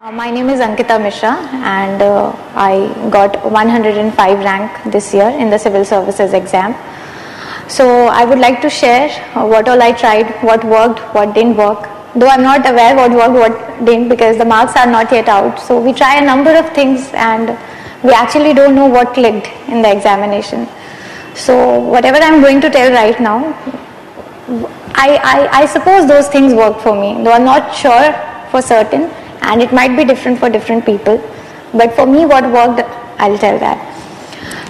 My name is Ankita Mishra and I got 105 rank this year in the civil services exam. So I would like to share what all I tried, what worked, what didn't work. Though I'm not aware what worked, what didn't, because the marks are not yet out. So we try a number of things and we actually don't know what clicked in the examination. So whatever I'm going to tell right now, I suppose those things worked for me, though I'm not sure for certain, and it might be different for different people, but for me what worked, I'll tell that.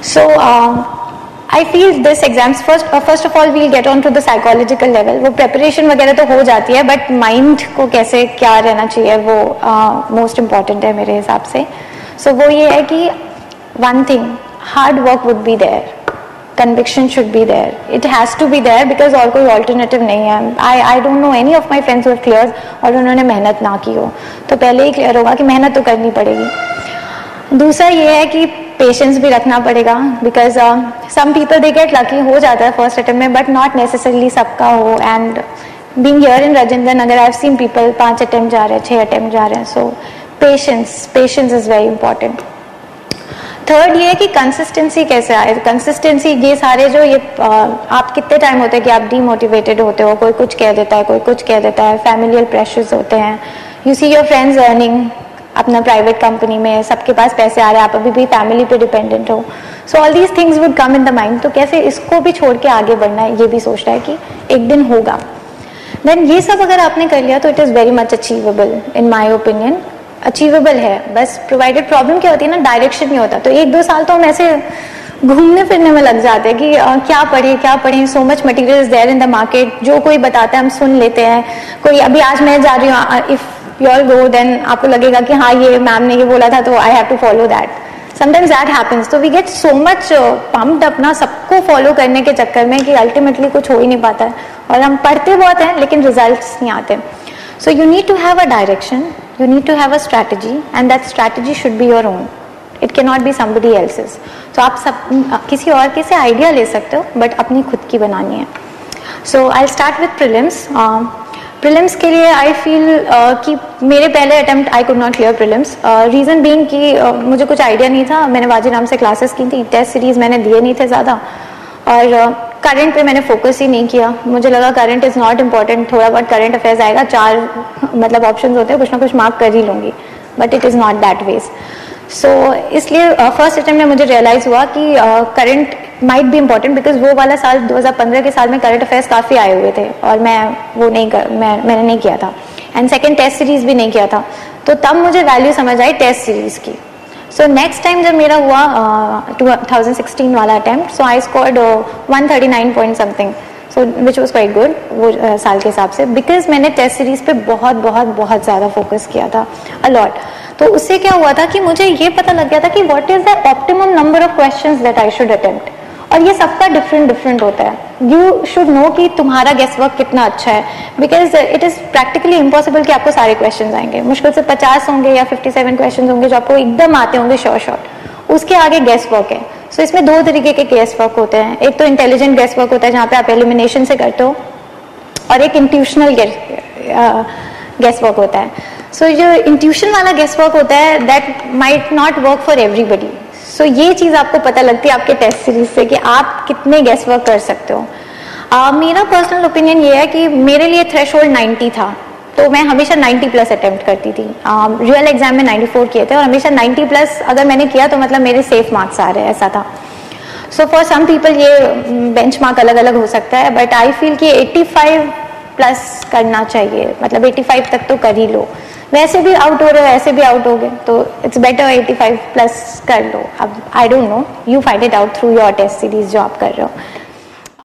So I feel this exams, first of all we'll get on to the psychological level. वो preparation वगैरह तो हो जाती है, but mind को कैसे क्या रहना चाहिए वो most important है मेरे हिसाब से. So वो ये है कि one thing, hard work would be there, conviction should be there, it has to be there because और कोई alternative नहीं है. I don't know any of my friends who have cleared और उन्होंने मेहनत ना की हो, तो पहले ही क्लियर होगा कि मेहनत तो करनी पड़ेगी. दूसरा ये है कि पेशेंस भी रखना पड़ेगा, because some people they get lucky, हो जाता है फर्स्ट अटेम्प्ट में, बट नॉट नेसेसरली सबका हो. And being here in Rajendra Nagar I have seen people 5 attempt जा रहे हैं, 6 अटेम्प्ट जा रहे हैं. So patience is very important. Third ये है कि कंसिस्टेंसी कैसे आए. कंसिस्टेंसी ये सारे जो ये आप कितने टाइम होते हैं कि आप डीमोटिवेटेड होते हो, कोई कुछ कह देता है, कोई कुछ कह देता है, फैमिलियल प्रेशर्स होते हैं, you see your friends earning अपना प्राइवेट कंपनी में, सबके पास पैसे आ रहे हैं, आप अभी भी फैमिली पे डिपेंडेंट हो. So all these things would come in the mind. तो कैसे इसको भी छोड़ के आगे बढ़ना है, ये भी सोचना है कि एक दिन होगा. देन ये सब अगर आपने कर लिया तो it is very much achievable in my opinion. Achievable है, बस प्रोवाइडेड प्रॉब्लम क्या होती है ना, डायरेक्शन नहीं होता. तो 1-2 साल तो हम ऐसे घूमने फिरने में लग जाते हैं कि क्या पढ़ें. So much material is there in the market, जो कोई बताता है हम सुन लेते हैं. कोई अभी आज मैं जा रही हूँ, if you all go then आपको लगेगा कि हाँ ये मैम ने ये बोला था तो I have to follow that. Sometimes that happens. तो we get so much pumped अपना सबको फॉलो करने के चक्कर में कि अल्टीमेटली कुछ हो ही नहीं पाता है, और हम पढ़ते बहुत हैं लेकिन रिजल्ट्स नहीं आते. So you need to have a direction, you need to have a strategy, and that strategy should be your own. It cannot be somebody else's. तो आप सब किसी और के से आइडिया ले सकते हो, बट अपनी खुद की बनानी है. So I'll start with prelims. Prelims के लिए I feel कि मेरे पहले attempt I could not clear prelims. Reason being कि मुझे कुछ आइडिया नहीं था. मैंने वाजी नाम से क्लासेस की थी, टेस्ट सीरीज मैंने दिए नहीं थे ज़्यादा, और करंट पे मैंने फोकस ही नहीं किया. मुझे लगा करंट इज़ नॉट इम्पॉर्टेंट, थोड़ा बहुत करंट अफेयर्स आएगा, 4 मतलब ऑप्शंस होते हैं, कुछ ना कुछ मार्क कर ही लूँगी, but it is not that ways. So इसलिए फर्स्ट अटेम्प्ट में मुझे रियलाइज़ हुआ कि current might be important, because वो वाला साल 2015 के साल में करंट अफेयर्स काफ़ी आए हुए थे और मैं वो मैंने नहीं किया था. एंड सेकेंड टेस्ट सीरीज़ भी नहीं किया था, तो तब मुझे वैल्यू समझ आई टेस्ट सीरीज़ की. सो नेक्स्ट टाइम जब मेरा हुआ 2016 वाला attempt, so I scored 139 point something, so which was quite good वो साल के हिसाब से, बिकॉज मैंने टेस्ट सीरीज पे बहुत ज़्यादा फोकस किया था, अलॉट. तो उससे क्या हुआ था कि मुझे ये पता लग गया था कि what is the optimum number of questions that I should attempt, और ये सबका डिफरेंट होता है. यू शुड नो कि तुम्हारा गेस वर्क कितना अच्छा है, because it is practically impossible कि आपको सारे क्वेश्चन आएंगे. मुश्किल से 50 होंगे या 57 क्वेश्चन होंगे जो आपको एकदम आते होंगे शॉर्ट. उसके आगे गेस वर्क है. सो इसमें 2 तरीके के गेस वर्क होते हैं. एक तो इंटेलिजेंट गेस वर्क होता है जहाँ पे आप एलिमिनेशन से करते हो, और एक इंट्यूशनल गेस वर्क होता है. सो जो इंट्यूशन वाला गेस वर्क होता है that might not work for everybody. So ये चीज़ आपको पता लगती है आपके टेस्ट सीरीज से कि आप कितने गेस वर्क कर सकते हो. मेरा पर्सनल ओपिनियन ये है कि मेरे लिए थ्रेशोल्ड 90 था, तो मैं हमेशा 90+ अटेम्प्ट करती थी. रियल एग्जाम में 94 किए थे, और हमेशा 90+ अगर मैंने किया तो मतलब मेरे सेफ मार्क्स आ रहे हैं, ऐसा था. सो फॉर सम पीपल ये बेंचमार्क अलग अलग हो सकता है, बट आई फील कि 85+ करना चाहिए, मतलब 85 तक तो कर ही लो. वैसे भी आउट हो रहे हो, ऐसे भी आउट हो गए, तो इट्स बेटर 85+ कर लो. अब I don't know, you find it out through your test series जो आप कर रहे हो.